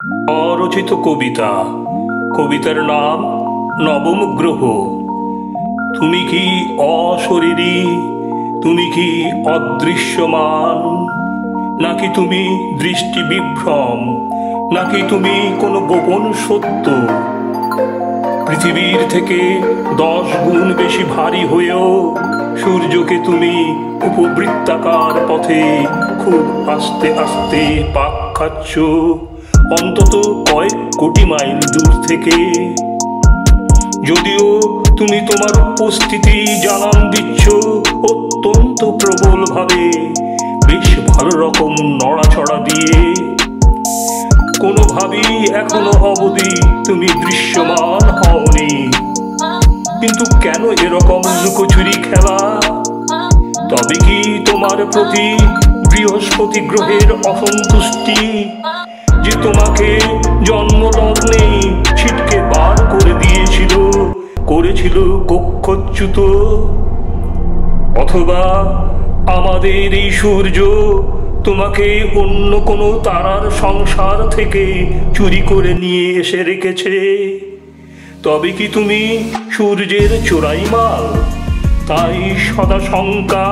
অরচিত কবিতা। কবিতার নাম নবম গ্রহ। তুমি কি অশরীরী, তুমি কি অদৃশ্যমান, নাকি তুমি দৃষ্টি বিভ্রম, নাকি তুমি কোনো গোপন সত্য? পৃথিবীর থেকে 10 গুণ বেশি ভারী হয়েও সূর্যকে তুমি উপবৃত্তাকার পথে খুব আস্তে আস্তে পাক খাচ্ছ, অন্তত কয়েক কোটি মাইল দূর থেকে। যদিও তুমি তোমার উপস্থিতি জানান দিচ্ছ অত্যন্ত প্রবলভাবে, বেশ ভালো রকম নড়াচড়া দিয়ে। কোনোভাবেই এখনো অবধি তুমি দৃশ্যমান হওনি। কিন্তু কেন এরকম লুকোচুরি খেলা? তবে কি তোমার প্রতি বৃহস্পতি গ্রহের অসন্তুষ্টি, যে তোমাকে জন্মলগ্নে ছিটকে বার করে দিয়েছিল, করেছিল কক্ষচ্যুত? অথবা আমাদের এই সূর্য তোমাকে অন্য কোনো তারার সংসার থেকে চুরি করে নিয়ে এসে রেখেছে? তবে কি তুমি সূর্যের চোরাই মাল? তাই সদা শঙ্কা,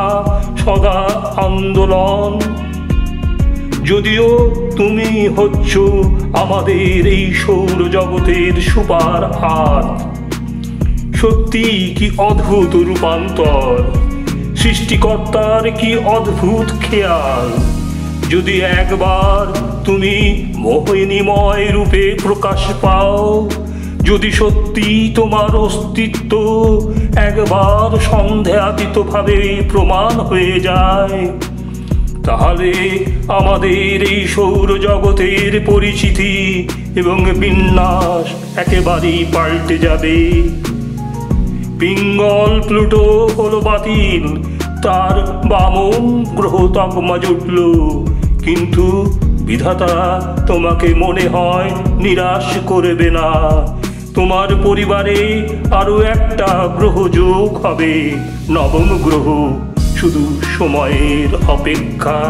সদা আন্দোলন। যদিও তুমি হচ্ছ আমাদের এই সৌরজগতের সুপার হাত। সত্যি কি অদ্ভুত রূপান্তর, সৃষ্টিকর্তার কি অদ্ভুত খেয়াল। যদি একবার তুমি মোহিনীময় রূপে প্রকাশ পাও, যদি সত্যি তোমার অস্তিত্ব একবার সন্দেহাতীতভাবে প্রমাণ হয়ে যায়, তাহলে আমাদের এই সৌরজগতের পরিচিতি এবং বিন্যাস একেবারেই পাল্টে যাবে। পিঙ্গল প্লুটো হলো বাতিল, তার বামন গ্রহ তকমা জুটল। কিন্তু বিধাতা তোমাকে মনে হয় নিরাশ করবে না। তোমার পরিবারে আরো একটা গ্রহ যোগ হবে, নবম গ্রহ। শুধু সময়ের অপেক্ষা।